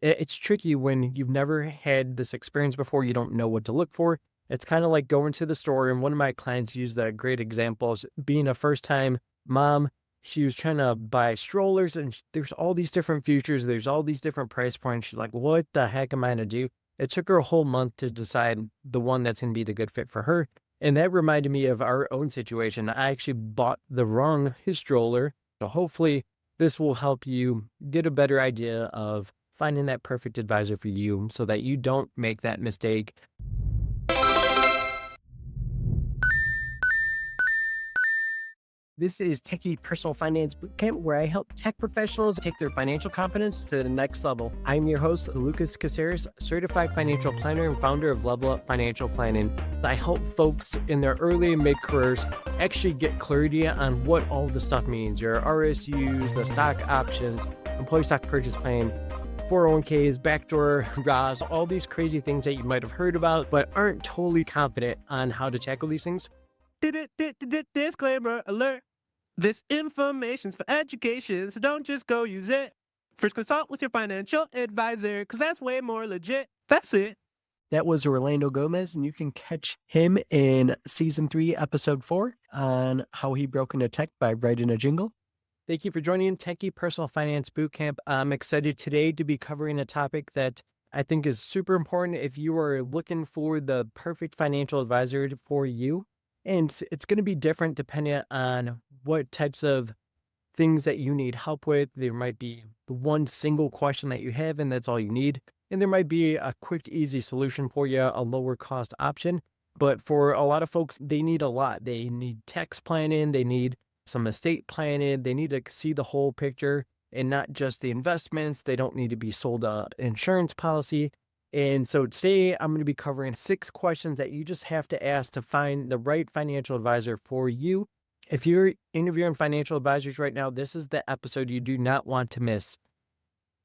It's tricky when you've never had this experience before. You don't know what to look for. It's kind of like going to the store. And one of my clients used a great example is being a first time mom. She was trying to buy strollers and there's all these different features. There's all these different price points. She's like, what the heck am I going to do? It took her a whole month to decide the one that's going to be the good fit for her. And that reminded me of our own situation. I actually bought the wrong stroller. So hopefully this will help you get a better idea of finding that perfect advisor for you so that you don't make that mistake. This is Techie Personal Finance Bootcamp, where I help tech professionals take their financial confidence to the next level. I'm your host, Lucas Casarez, certified financial planner and founder of Level Up Financial Planning. I help folks in their early and mid careers actually get clarity on what all the stuff means: your RSUs, the stock options, employee stock purchase plan, 401ks, backdoor RAS, all these crazy things that you might have heard about, but aren't totally confident on how to tackle these things. Disclaimer alert. This information's for education, so don't just go use it. First consult with your financial advisor, because that's way more legit. That's it. That was Orlando Gomez, and you can catch him in season 3, episode 4 on how he broke into tech by writing a jingle. Thank you for joining Techie Personal Finance Bootcamp. I'm excited today to be covering a topic that I think is super important if you are looking for the perfect financial advisor for you. And it's going to be different depending on what types of things that you need help with. There might be the one single question that you have, and that's all you need. And there might be a quick, easy solution for you, a lower cost option. But for a lot of folks, they need a lot. They need tax planning, they need some estate planning, they need to see the whole picture and not just the investments. They don't need to be sold an insurance policy. And so today I'm going to be covering 6 questions that you just have to ask to find the right financial advisor for you. If you're interviewing financial advisors right now, this is the episode you do not want to miss.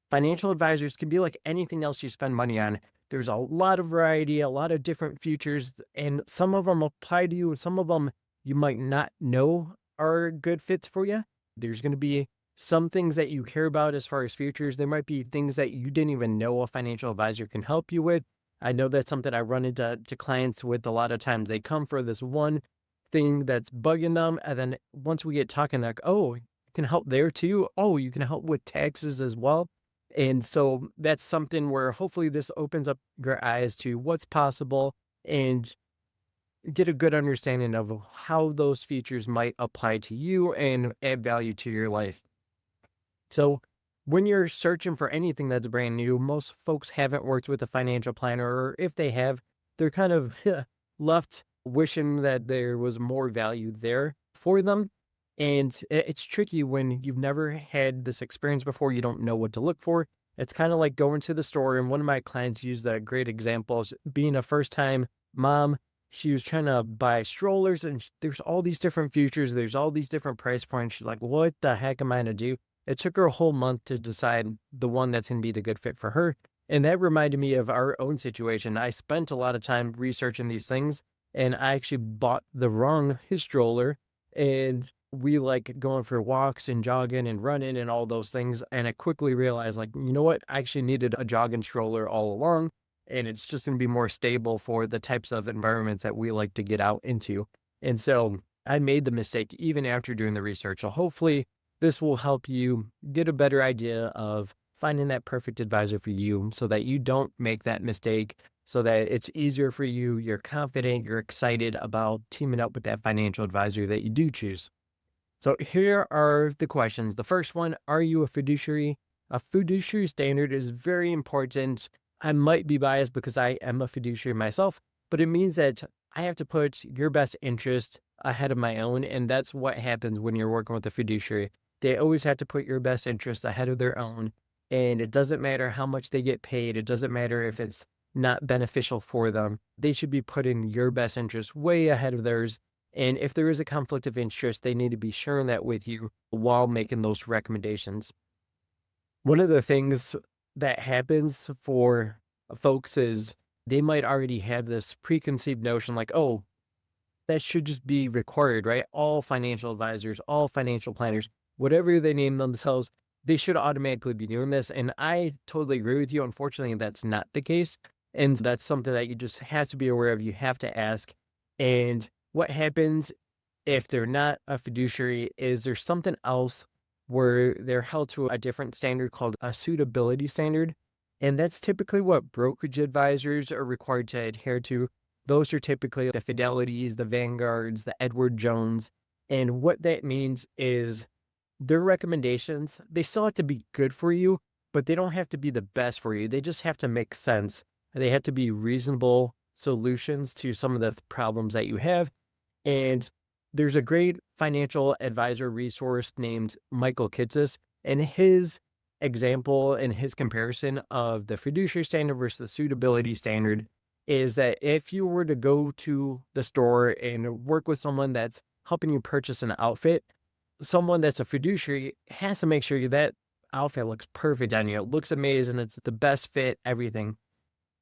Financial advisors can be like anything else you spend money on. There's a lot of variety, a lot of different features, and some of them apply to you, and some of them you might not know are good fits for you. There's going to be some things that you care about as far as futures. There might be things that you didn't even know a financial advisor can help you with. I know that's something I run into clients with a lot of times. They come for this one thing that's bugging them. And then once we get talking, like, oh, you can help there too. Oh, you can help with taxes as well. And so that's something where hopefully this opens up your eyes to what's possible and get a good understanding of how those features might apply to you and add value to your life. So when you're searching for anything that's brand new, most folks haven't worked with a financial planner, or if they have, they're kind of left wishing that there was more value there for them. And it's tricky when you've never had this experience before. You don't know what to look for. It's kind of like going to the store. And one of my clients used a great example is being a first time mom. She was trying to buy strollers and there's all these different features. There's all these different price points. She's like, what the heck am I going to do? It took her a whole month to decide the one that's going to be the good fit for her. And that reminded me of our own situation. I spent a lot of time researching these things and I actually bought the wrong stroller, and we like going for walks and jogging and running and all those things. And I quickly realized, like, you know what? I actually needed a jogging stroller all along. And it's just going to be more stable for the types of environments that we like to get out into. And so I made the mistake even after doing the research. So hopefully this will help you get a better idea of finding that perfect advisor for you so that you don't make that mistake, so that it's easier for you. You're confident, you're excited about teaming up with that financial advisor that you do choose. So here are the questions. The first one, are you a fiduciary? A fiduciary standard is very important. I might be biased because I am a fiduciary myself, but it means that I have to put your best interest ahead of my own. And that's what happens when you're working with a fiduciary. They always have to put your best interest ahead of their own. And it doesn't matter how much they get paid. It doesn't matter if it's not beneficial for them. They should be putting your best interest way ahead of theirs. And if there is a conflict of interest, they need to be sharing that with you while making those recommendations. One of the things that happens for folks is they might already have this preconceived notion like, oh, that should just be required, right? All financial advisors, all financial planners, whatever they name themselves, they should automatically be doing this. And I totally agree with you. Unfortunately, that's not the case. And that's something that you just have to be aware of. You have to ask. And what happens if they're not a fiduciary is there's something else where they're held to a different standard called a suitability standard. And that's typically what brokerage advisors are required to adhere to. Those are typically the Fidelities, the Vanguards, the Edward Jones. And what that means is their recommendations, they still have to be good for you, but they don't have to be the best for you. They just have to make sense. They have to be reasonable solutions to some of the problems that you have. And there's a great financial advisor resource named Michael Kitces, and his example and his comparison of the fiduciary standard versus the suitability standard is that if you were to go to the store and work with someone that's helping you purchase an outfit, someone that's a fiduciary has to make sure that outfit looks perfect on you. It looks amazing. It's the best fit, everything.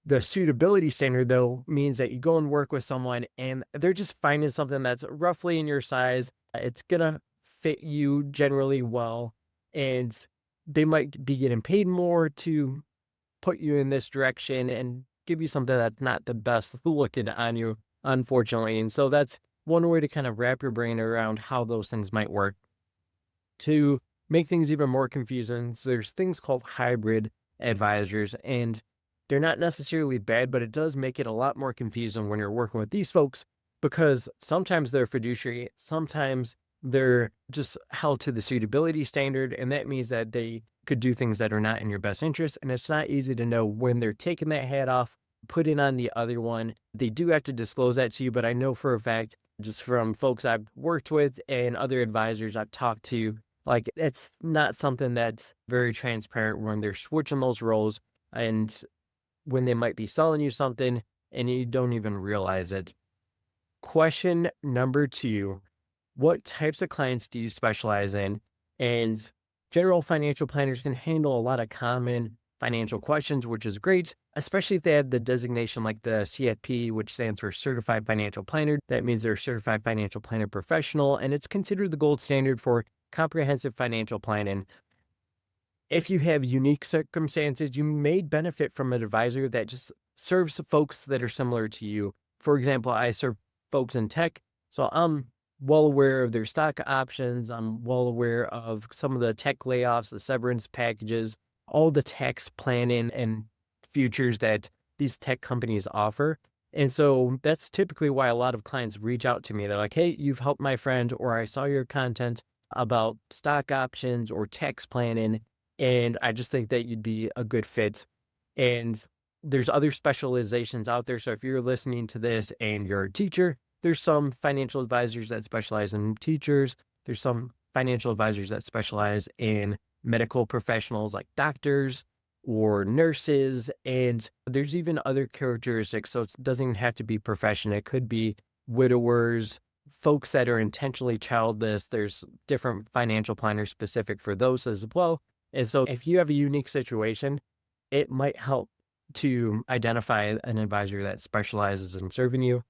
The suitability standard, though, means that you go and work with someone and they're just finding something that's roughly in your size. It's going to fit you generally well. And they might be getting paid more to put you in this direction and give you something that's not the best looking on you, unfortunately. And so that's one way to kind of wrap your brain around how those things might work. To make things even more confusing, so there's things called hybrid advisors, and they're not necessarily bad, but it does make it a lot more confusing when you're working with these folks because sometimes they're fiduciary, sometimes they're just held to the suitability standard, and that means that they could do things that are not in your best interest. And it's not easy to know when they're taking that hat off, putting on the other one. They do have to disclose that to you, but I know for a fact, just from folks I've worked with and other advisors I've talked to, like it's not something that's very transparent when they're switching those roles and when they might be selling you something and you don't even realize it. Question number 2, what types of clients do you specialize in? And general financial planners can handle a lot of common financial questions, which is great, especially if they have the designation like the CFP, which stands for Certified Financial Planner. That means they're a Certified Financial Planner Professional, and it's considered the gold standard for comprehensive financial planning. If you have unique circumstances, you may benefit from an advisor that just serves folks that are similar to you. For example, I serve folks in tech, so I'm well aware of their stock options. I'm well aware of some of the tech layoffs, the severance packages, all the tax planning and futures that these tech companies offer. And so that's typically why a lot of clients reach out to me. They're like, hey, you've helped my friend, or I saw your content about stock options or tax planning, and I just think that you'd be a good fit. And there's other specializations out there. So if you're listening to this and you're a teacher, there's some financial advisors that specialize in teachers. There's some financial advisors that specialize in medical professionals like doctors or nurses. And there's even other characteristics. So it doesn't even have to be profession. It could be widowers, folks that are intentionally childless. There's different financial planners specific for those as well. And so if you have a unique situation, it might help to identify an advisor that specializes in serving you.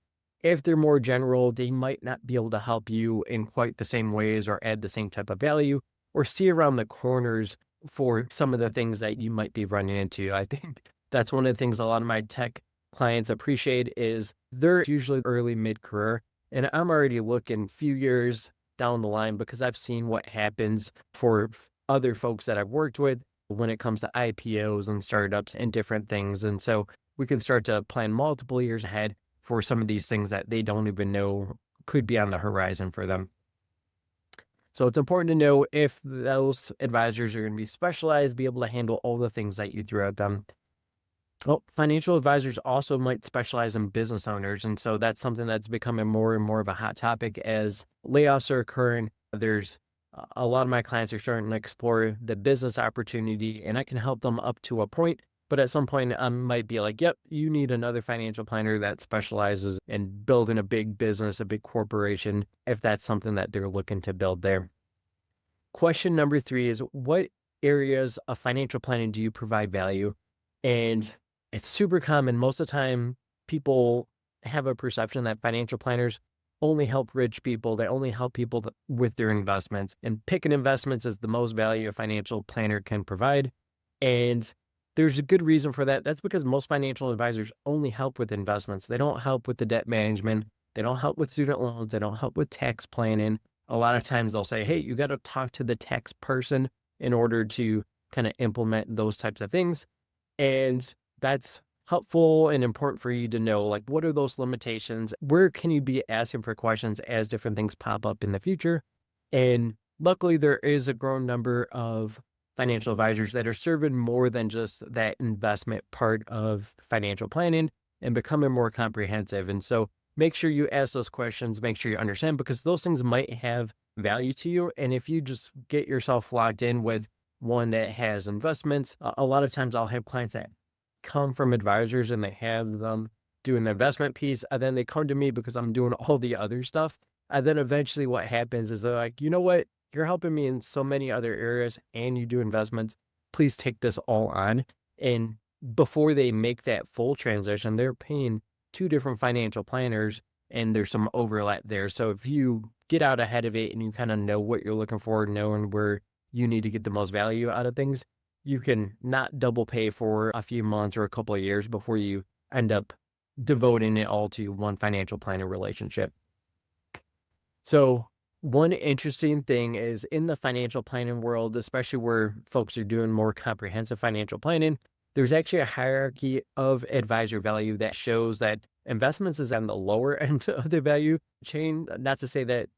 If they're more general, they might not be able to help you in quite the same ways or add the same type of value or see around the corners for some of the things that you might be running into. I think that's one of the things a lot of my tech clients appreciate is they're usually early mid-career, and I'm already looking few years down the line because I've seen what happens for other folks that I've worked with when it comes to IPOs and startups and different things. And so we can start to plan multiple years ahead for some of these things that they don't even know could be on the horizon for them. So it's important to know if those advisors are going to be specialized, be able to handle all the things that you throw at them. Well, financial advisors also might specialize in business owners. And so that's something that's becoming more and more of a hot topic as layoffs are occurring. There's a lot of my clients are starting to explore the business opportunity, and I can help them up to a point. But at some point, I might be like, yep, you need another financial planner that specializes in building a big business, a big corporation, if that's something that they're looking to build there. Question number 3 is, what areas of financial planning do you provide value? And it's super common. Most of the time, people have a perception that financial planners only help rich people. They only help people with their investments, and picking investments is the most value a financial planner can provide. And there's a good reason for that. That's because most financial advisors only help with investments. They don't help with the debt management. They don't help with student loans. They don't help with tax planning. A lot of times they'll say, hey, you got to talk to the tax person in order to kind of implement those types of things. And that's helpful and important for you to know, like, what are those limitations? Where can you be asking for questions as different things pop up in the future? And luckily, there is a growing number of financial advisors that are serving more than just that investment part of financial planning and becoming more comprehensive. And so make sure you ask those questions, make sure you understand, because those things might have value to you. And if you just get yourself locked in with one that has investments, a lot of times I'll have clients that come from advisors and they have them doing the investment piece, and then they come to me because I'm doing all the other stuff. And then eventually what happens is they're like, you know what? You're helping me in so many other areas and you do investments. Please take this all on. And before they make that full transition, they're paying two different financial planners and there's some overlap there. So if you get out ahead of it and you kind of know what you're looking for, knowing where you need to get the most value out of things, you can not double pay for a few months or a couple of years before you end up devoting it all to one financial planner relationship. So one interesting thing is in the financial planning world, especially where folks are doing more comprehensive financial planning, there's actually a hierarchy of advisor value that shows that investments is on the lower end of the value chain. Not to say that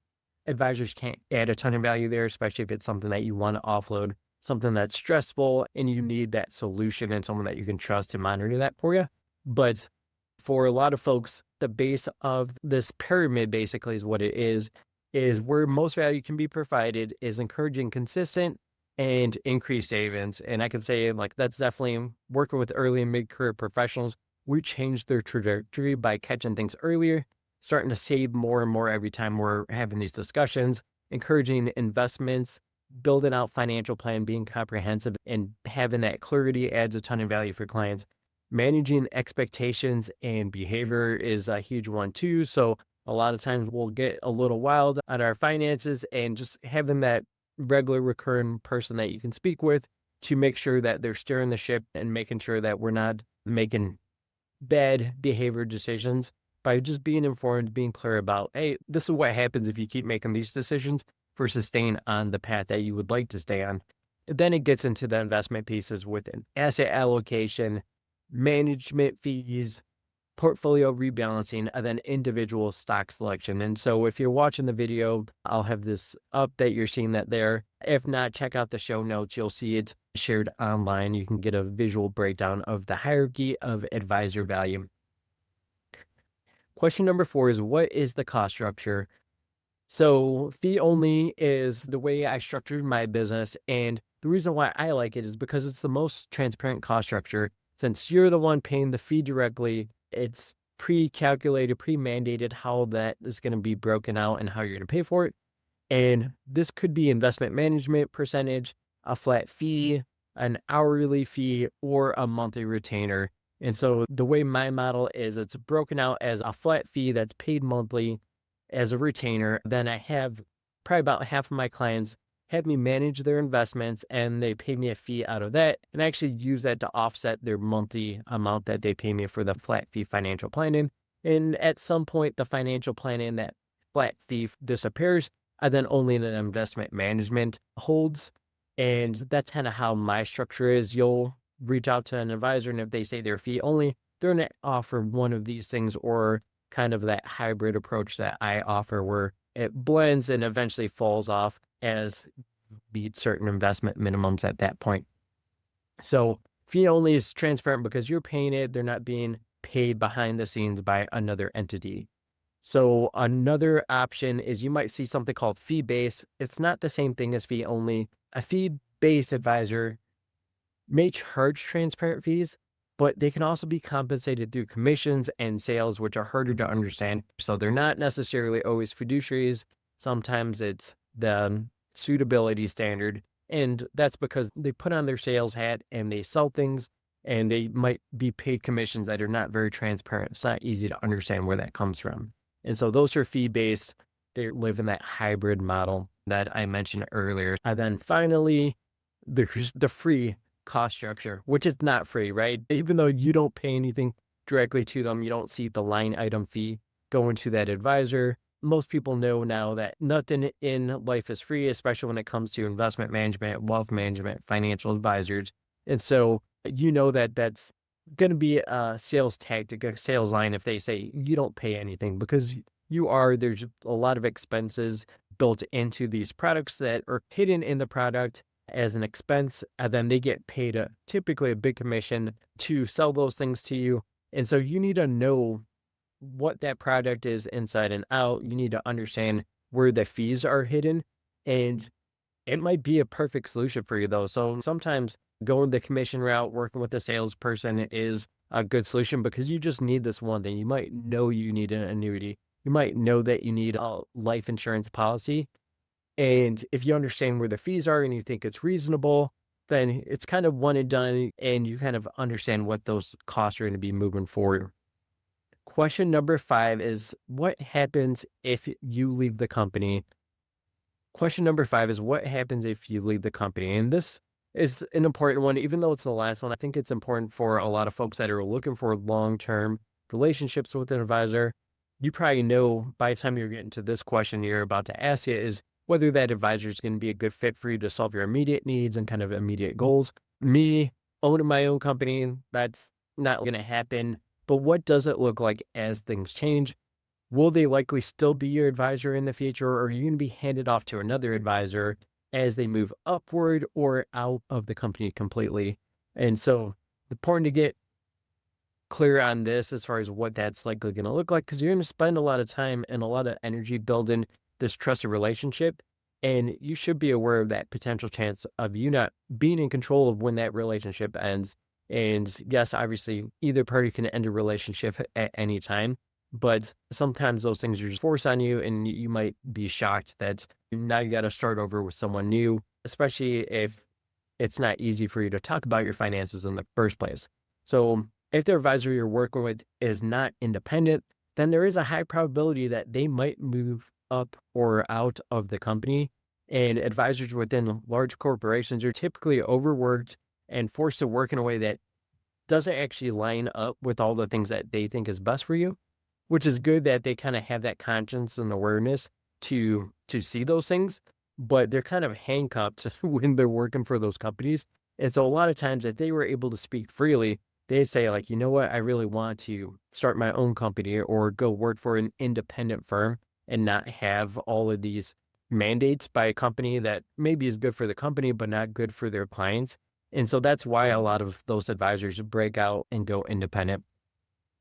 advisors can't add a ton of value there, especially if it's something that you want to offload, something that's stressful and you need that solution and someone that you can trust to monitor that for you. But for a lot of folks, the base of this pyramid basically is what it is where most value can be provided is encouraging consistent and increased savings. And I can say like that's definitely working with early and mid-career professionals. We changed their trajectory by catching things earlier, starting to save more and more every time we're having these discussions, encouraging investments, building out financial plan, being comprehensive, and having that clarity adds a ton of value for clients. Managing expectations and behavior is a huge one too. So a lot of times we'll get a little wild on our finances, and just having that regular recurring person that you can speak with to make sure that they're steering the ship and making sure that we're not making bad behavior decisions by just being informed, being clear about, hey, this is what happens if you keep making these decisions versus staying on the path that you would like to stay on. Then it gets into the investment pieces with an asset allocation, management fees, portfolio rebalancing, and then individual stock selection. And so if you're watching the video, I'll have this up that you're seeing that there. If not, check out the show notes. You'll see it shared online. You can get a visual breakdown of the hierarchy of advisor value. Question number 4 is, what is the cost structure? So fee only is the way I structured my business. And the reason why I like it is because it's the most transparent cost structure. Since you're the one paying the fee directly, it's pre-calculated, pre-mandated how that is going to be broken out and how you're going to pay for it. And this could be investment management percentage, a flat fee, an hourly fee, or a monthly retainer. And so the way my model is, it's broken out as a flat fee that's paid monthly, as a retainer. Then I have probably about half of my clients have me manage their investments and they pay me a fee out of that. And I actually use that to offset their monthly amount that they pay me for the flat fee financial planning. And at some point, the financial planning, that flat fee disappears, and then only the investment management holds. And that's kind of how my structure is. You'll reach out to an advisor, and if they say they're fee only, they're going to offer one of these things, or kind of that hybrid approach that I offer where it blends and eventually falls off as meet certain investment minimums at that point. So fee only is transparent because you're paying it. They're not being paid behind the scenes by another entity. So another option is you might see something called fee-based. It's not the same thing as fee only. A fee-based advisor may charge transparent fees, but they can also be compensated through commissions and sales, which are harder to understand. So they're not necessarily always fiduciaries. Sometimes it's the suitability standard. And that's because they put on their sales hat and they sell things, and they might be paid commissions that are not very transparent. It's not easy to understand where that comes from. And so those are fee-based. They live in that hybrid model that I mentioned earlier. And then finally, there's the free cost structure, which is not free, right? Even though you don't pay anything directly to them, you don't see the line item fee going to that advisor. Most people know now that nothing in life is free, especially when it comes to investment management, wealth management, financial advisors. And so you know that that's going to be a sales tactic, a sales line if they say you don't pay anything because there's a lot of expenses built into these products that are hidden in the product as an expense, and then they get paid typically a big commission to sell those things to you. And so you need to know what that product is inside and out. You need to understand where the fees are hidden, and it might be a perfect solution for you though. So sometimes going the commission route, working with a salesperson is a good solution because you just need this one thing. You might know you need an annuity. You might know that you need a life insurance policy. And if you understand where the fees are and you think it's reasonable, then it's kind of one and done and you kind of understand what those costs are going to be moving forward. Question number 5 is what happens if you leave the company? Question number 5 is what happens if you leave the company? And this is an important one, even though it's the last one. I think it's important for a lot of folks that are looking for long-term relationships with an advisor. You probably know by the time you're getting to this question you're about to ask it is whether that advisor is going to be a good fit for you to solve your immediate needs and kind of immediate goals. Me owning my own company, that's not going to happen. But what does it look like as things change? Will they likely still be your advisor in the future, or are you going to be handed off to another advisor as they move upward or out of the company completely? And so, the important to get clear on this as far as what that's likely going to look like, because you're going to spend a lot of time and a lot of energy building this trusted relationship. And you should be aware of that potential chance of you not being in control of when that relationship ends. And yes, obviously, either party can end a relationship at any time, but sometimes those things are just forced on you, and you might be shocked that now you got to start over with someone new, especially if it's not easy for you to talk about your finances in the first place. So if the advisor you're working with is not independent, then there is a high probability that they might move up or out of the company. And advisors within large corporations are typically overworked and forced to work in a way that doesn't actually line up with all the things that they think is best for you, which is good that they kind of have that conscience and awareness to see those things, but they're kind of handcuffed when they're working for those companies. And so a lot of times if they were able to speak freely, they'd say like, you know what, I really want to start my own company or go work for an independent firm and not have all of these mandates by a company that maybe is good for the company, but not good for their clients. And so that's why a lot of those advisors break out and go independent.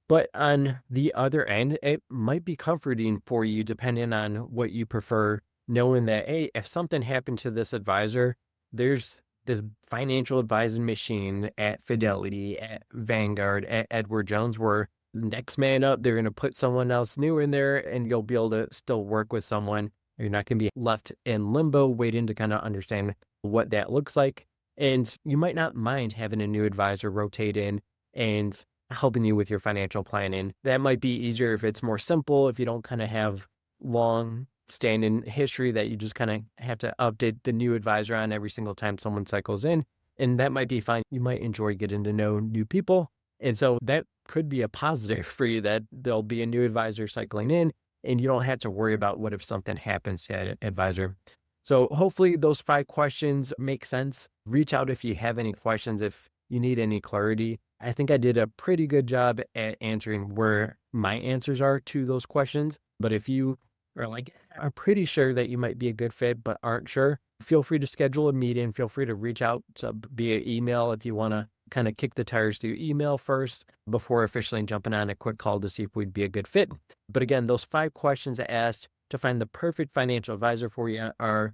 But on the other end, it might be comforting for you, depending on what you prefer, knowing that, hey, if something happened to this advisor, there's this financial advising machine at Fidelity, at Vanguard, at Edward Jones, where next man up, they're going to put someone else new in there and you'll be able to still work with someone. You're not going to be left in limbo waiting to kind of understand what that looks like. And you might not mind having a new advisor rotate in and helping you with your financial planning. That might be easier if it's more simple, if you don't kind of have long standing history that you just kind of have to update the new advisor on every single time someone cycles in. And that might be fine. You might enjoy getting to know new people. And so that could be a positive for you that there'll be a new advisor cycling in and you don't have to worry about what if something happens to that advisor. So hopefully those 5 questions make sense. Reach out if you have any questions, if you need any clarity. I think I did a pretty good job at answering where my answers are to those questions. But if you are like, I'm pretty sure that you might be a good fit, but aren't sure, feel free to schedule a meeting. Feel free to reach out via email if you want to kind of kick the tires through email first before officially jumping on a quick call to see if we'd be a good fit. But again, those 5 questions I asked to find the perfect financial advisor for you are: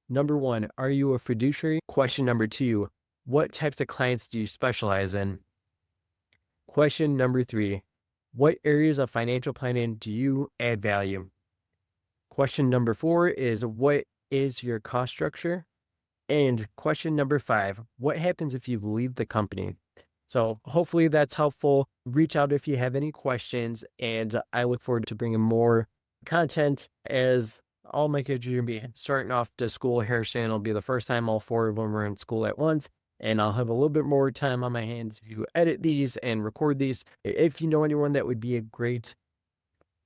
number 1, are you a fiduciary? Question number 2, what types of clients do you specialize in? Question number 3, what areas of financial planning do you add value? Question number 4 is, what is your cost structure? And question number 5, what happens if you leave the company? So hopefully that's helpful. Reach out if you have any questions, and I look forward to bringing more content as all my kids are going to be starting off to school here soon. It'll be the first time all 4 of them are in school at once. And I'll have a little bit more time on my hands to edit these and record these. If you know anyone that would be a great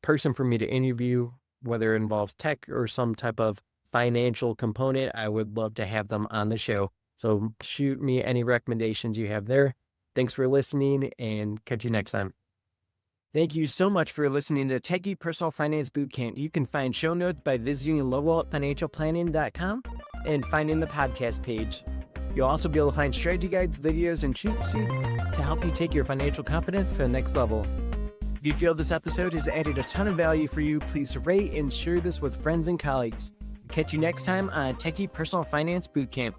person for me to interview, whether it involves tech or some type of financial component, I would love to have them on the show. So shoot me any recommendations you have there. Thanks for listening and catch you next time. Thank you so much for listening to Techie Personal Finance Bootcamp. You can find show notes by visiting levelupfinancialplanning.com and finding the podcast page. You'll also be able to find strategy guides, videos, and cheat sheets to help you take your financial confidence to the next level. If you feel this episode has added a ton of value for you, please rate and share this with friends and colleagues. Catch you next time on Techie Personal Finance Bootcamp.